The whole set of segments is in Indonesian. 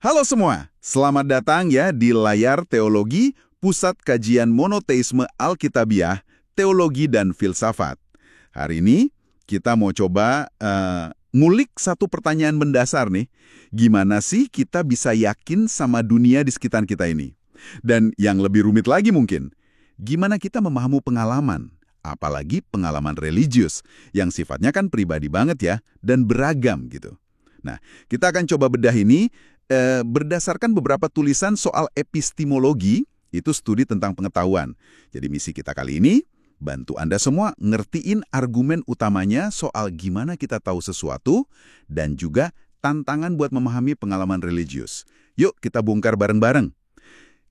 Halo semua, selamat datang ya di Layar Teologi, Pusat Kajian Monoteisme Alkitabiah, Teologi dan Filsafat. Hari ini kita mau coba ngulik satu pertanyaan mendasar nih. Gimana sih kita bisa yakin sama dunia di sekitar kita ini? Dan yang lebih rumit lagi mungkin, gimana kita memahami pengalaman? Apalagi pengalaman religius, yang sifatnya kan pribadi banget ya, dan beragam gitu. Nah, kita akan coba bedah ini berdasarkan beberapa tulisan soal epistemologi, itu studi tentang pengetahuan. Jadi misi kita kali ini, bantu Anda semua ngertiin argumen utamanya soal gimana kita tahu sesuatu, dan juga tantangan buat memahami pengalaman religius. Yuk kita bongkar bareng-bareng.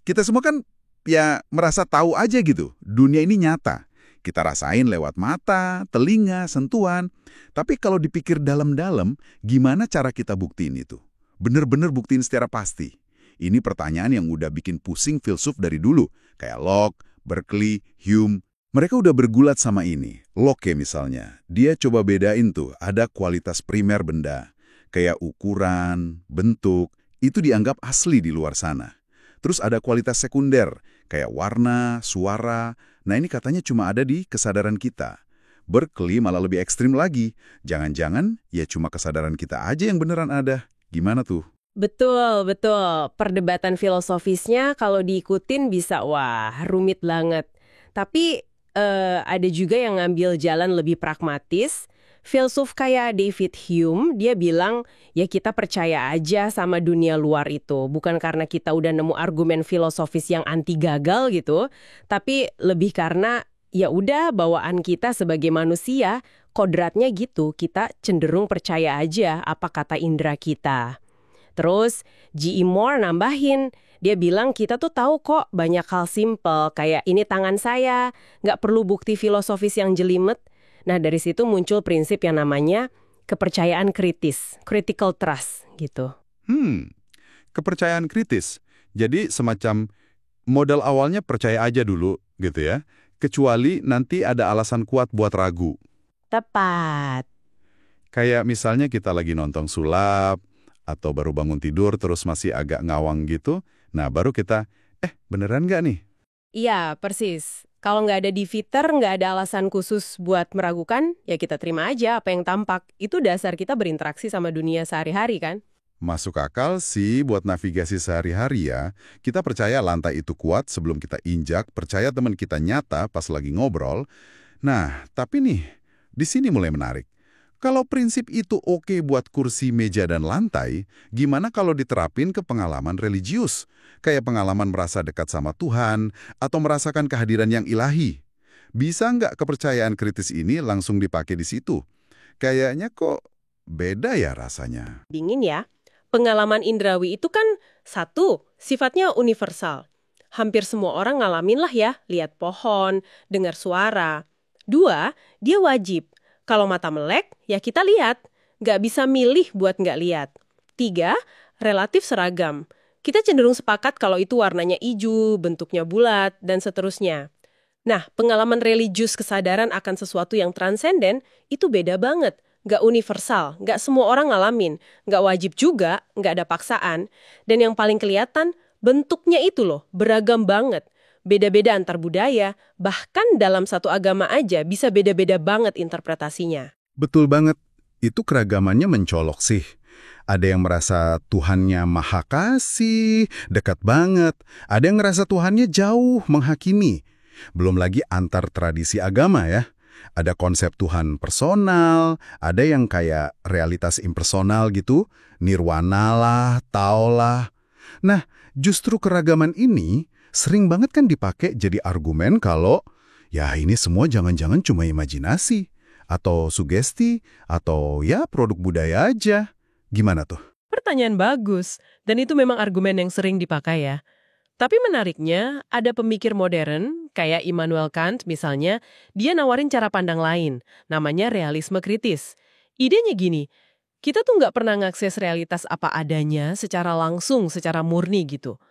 Kita semua kan ya merasa tahu aja gitu, dunia ini nyata. Kita rasain lewat mata, telinga, sentuhan. Tapi kalau dipikir dalam-dalam, gimana cara kita buktiin itu? Bener-bener buktiin secara pasti. Ini pertanyaan yang udah bikin pusing filsuf dari dulu. Kayak Locke, Berkeley, Hume. Mereka udah bergulat sama ini. Locke misalnya, dia coba bedain tuh, ada kualitas primer benda. Kayak ukuran, bentuk, itu dianggap asli di luar sana. Terus ada kualitas sekunder, kayak warna, suara. Nah ini katanya cuma ada di kesadaran kita. Berkeley malah lebih ekstrim lagi. Jangan-jangan ya cuma kesadaran kita aja yang beneran ada. Gimana tuh? Betul, betul. Perdebatan filosofisnya kalau diikutin bisa, wah, rumit banget. Tapi ada juga yang ngambil jalan lebih pragmatis. Filsuf kayak David Hume, dia bilang, ya kita percaya aja sama dunia luar itu. Bukan karena kita udah nemu argumen filosofis yang anti gagal gitu, tapi lebih karena ya udah bawaan kita sebagai manusia, kodratnya gitu, kita cenderung percaya aja apa kata indera kita. Terus G.E. Moore nambahin, dia bilang kita tuh tahu kok banyak hal simpel, kayak ini tangan saya, nggak perlu bukti filosofis yang jelimet. Nah dari situ muncul prinsip yang namanya kepercayaan kritis, critical trust gitu. Kepercayaan kritis. Jadi semacam modal awalnya percaya aja dulu gitu ya. Kecuali nanti ada alasan kuat buat ragu. Tepat. Kayak misalnya kita lagi nonton sulap, atau baru bangun tidur terus masih agak ngawang gitu. Nah baru kita, beneran nggak nih? Iya, persis. Kalau nggak ada diviter, nggak ada alasan khusus buat meragukan, ya kita terima aja apa yang tampak. Itu dasar kita berinteraksi sama dunia sehari-hari kan? Masuk akal sih buat navigasi sehari-hari ya. Kita percaya lantai itu kuat sebelum kita injak, percaya teman kita nyata pas lagi ngobrol. Nah, tapi nih, di sini mulai menarik. Kalau prinsip itu oke buat kursi, meja, dan lantai, gimana kalau diterapin ke pengalaman religius? Kayak pengalaman merasa dekat sama Tuhan, atau merasakan kehadiran yang ilahi. Bisa nggak kepercayaan kritis ini langsung dipakai di situ? Kayaknya kok beda ya rasanya. Dingin ya. Pengalaman indrawi itu kan satu, sifatnya universal. Hampir semua orang ngalamin lah ya, lihat pohon, dengar suara. Dua, dia wajib. Kalau mata melek, ya kita lihat. Nggak bisa milih buat nggak lihat. Tiga, relatif seragam. Kita cenderung sepakat kalau itu warnanya hijau, bentuknya bulat, dan seterusnya. Nah, pengalaman religius kesadaran akan sesuatu yang transenden itu beda banget. Nggak universal, nggak semua orang ngalamin. Nggak wajib juga, nggak ada paksaan. Dan yang paling kelihatan, bentuknya itu loh, beragam banget. Beda-beda antar budaya, bahkan dalam satu agama aja bisa beda-beda banget interpretasinya. Betul banget. Itu keragamannya mencolok sih. Ada yang merasa Tuhannya maha kasih, dekat banget. Ada yang ngerasa Tuhannya jauh, menghakimi. Belum lagi antar tradisi agama ya. Ada konsep Tuhan personal, ada yang kayak realitas impersonal gitu, nirwana lah, Tao lah. Nah, justru keragaman ini sering banget kan dipakai jadi argumen kalau ya ini semua jangan-jangan cuma imajinasi, atau sugesti, atau ya produk budaya aja. Gimana tuh? Pertanyaan bagus, dan itu memang argumen yang sering dipakai ya. Tapi menariknya, ada pemikir modern, kayak Immanuel Kant misalnya, dia nawarin cara pandang lain, namanya realisme kritis. Idenya gini, kita tuh nggak pernah ngakses realitas apa adanya secara langsung, secara murni gitu.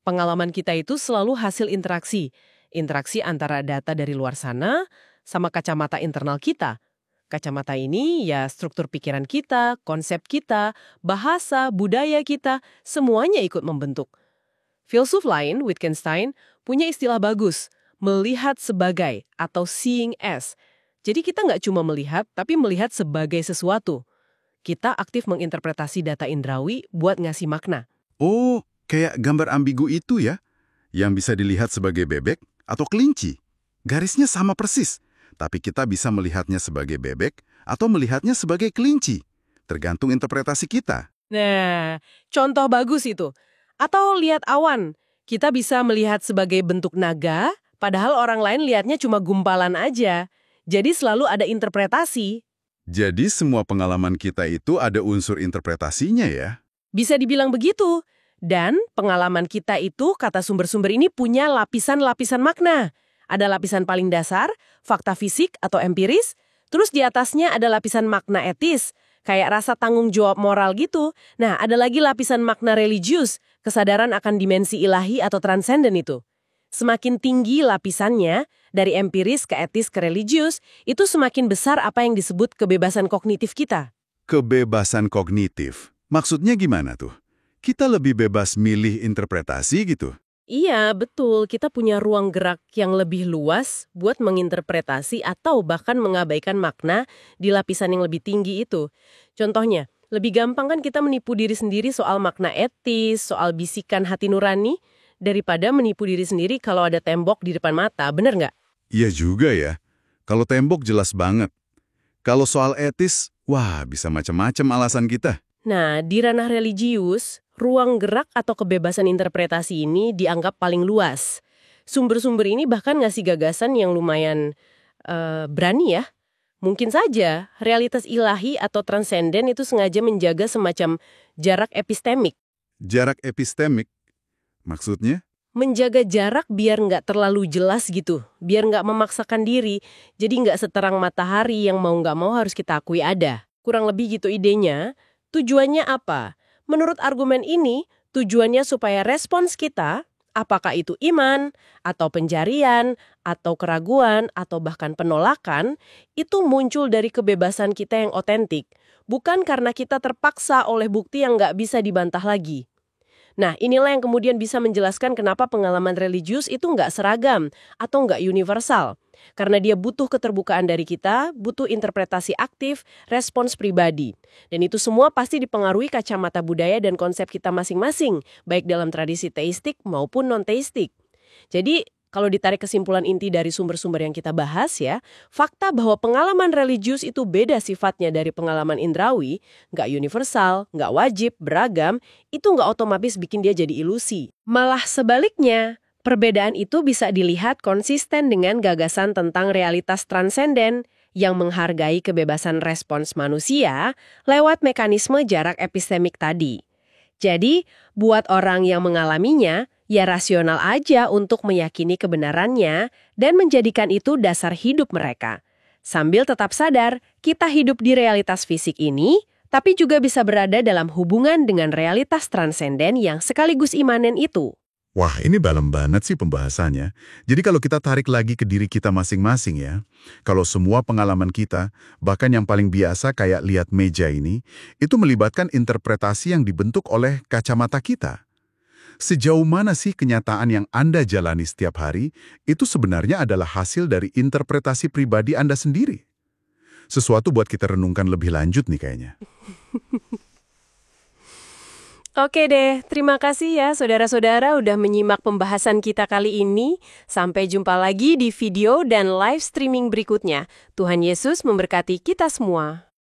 Pengalaman kita itu selalu hasil interaksi. Interaksi antara data dari luar sana sama kacamata internal kita. Kacamata ini ya struktur pikiran kita, konsep kita, bahasa, budaya kita, semuanya ikut membentuk. Filsuf lain, Wittgenstein, punya istilah bagus, melihat sebagai atau seeing as. Jadi kita nggak cuma melihat, tapi melihat sebagai sesuatu. Kita aktif menginterpretasi data indrawi buat ngasih makna. Oh, kayak gambar ambigu itu ya, yang bisa dilihat sebagai bebek atau kelinci. Garisnya sama persis, tapi kita bisa melihatnya sebagai bebek atau melihatnya sebagai kelinci. Tergantung interpretasi kita. Nah, contoh bagus itu. Atau lihat awan. Kita bisa melihat sebagai bentuk naga, padahal orang lain lihatnya cuma gumpalan aja. Jadi selalu ada interpretasi. Jadi semua pengalaman kita itu ada unsur interpretasinya ya? Bisa dibilang begitu. Dan pengalaman kita itu, kata sumber-sumber ini, punya lapisan-lapisan makna. Ada lapisan paling dasar, fakta fisik atau empiris, terus di atasnya ada lapisan makna etis, kayak rasa tanggung jawab moral gitu. Nah, ada lagi lapisan makna religius, kesadaran akan dimensi ilahi atau transenden itu. Semakin tinggi lapisannya, dari empiris ke etis ke religius, itu semakin besar apa yang disebut kebebasan kognitif kita. Kebebasan kognitif. Maksudnya gimana tuh? Kita lebih bebas milih interpretasi gitu? Iya, betul. Kita punya ruang gerak yang lebih luas buat menginterpretasi atau bahkan mengabaikan makna di lapisan yang lebih tinggi itu. Contohnya, lebih gampang kan kita menipu diri sendiri soal makna etis, soal bisikan hati nurani, daripada menipu diri sendiri kalau ada tembok di depan mata, bener nggak? Iya juga ya. Kalau tembok jelas banget. Kalau soal etis, wah bisa macam-macam alasan kita. Nah, di ranah religius, ruang gerak atau kebebasan interpretasi ini dianggap paling luas. Sumber-sumber ini bahkan ngasih gagasan yang lumayan berani ya. Mungkin saja realitas ilahi atau transenden itu sengaja menjaga semacam jarak epistemik. Jarak epistemik? Maksudnya? Menjaga jarak biar nggak terlalu jelas gitu. Biar nggak memaksakan diri. Jadi nggak seterang matahari yang mau nggak mau harus kita akui ada. Kurang lebih gitu idenya. Tujuannya apa? Menurut argumen ini, tujuannya supaya respons kita, apakah itu iman, atau pencarian, atau keraguan, atau bahkan penolakan, itu muncul dari kebebasan kita yang otentik, bukan karena kita terpaksa oleh bukti yang nggak bisa dibantah lagi. Nah, inilah yang kemudian bisa menjelaskan kenapa pengalaman religius itu nggak seragam atau nggak universal. Karena dia butuh keterbukaan dari kita, butuh interpretasi aktif, respons pribadi. Dan itu semua pasti dipengaruhi kacamata budaya dan konsep kita masing-masing, baik dalam tradisi teistik maupun non-teistik. Jadi, kalau ditarik kesimpulan inti dari sumber-sumber yang kita bahas ya, fakta bahwa pengalaman religius itu beda sifatnya dari pengalaman indrawi, nggak universal, nggak wajib, beragam, itu nggak otomatis bikin dia jadi ilusi. Malah sebaliknya, perbedaan itu bisa dilihat konsisten dengan gagasan tentang realitas transenden yang menghargai kebebasan respons manusia lewat mekanisme jarak epistemik tadi. Jadi, buat orang yang mengalaminya, ya rasional aja untuk meyakini kebenarannya dan menjadikan itu dasar hidup mereka. Sambil tetap sadar, kita hidup di realitas fisik ini, tapi juga bisa berada dalam hubungan dengan realitas transenden yang sekaligus imanen itu. Wah, ini dalam banget sih pembahasannya. Jadi kalau kita tarik lagi ke diri kita masing-masing ya, kalau semua pengalaman kita, bahkan yang paling biasa kayak lihat meja ini, itu melibatkan interpretasi yang dibentuk oleh kacamata kita. Sejauh mana sih kenyataan yang Anda jalani setiap hari, itu sebenarnya adalah hasil dari interpretasi pribadi Anda sendiri? Sesuatu buat kita renungkan lebih lanjut nih kayaknya. Oke deh, terima kasih ya saudara-saudara udah menyimak pembahasan kita kali ini. Sampai jumpa lagi di video dan live streaming berikutnya. Tuhan Yesus memberkati kita semua.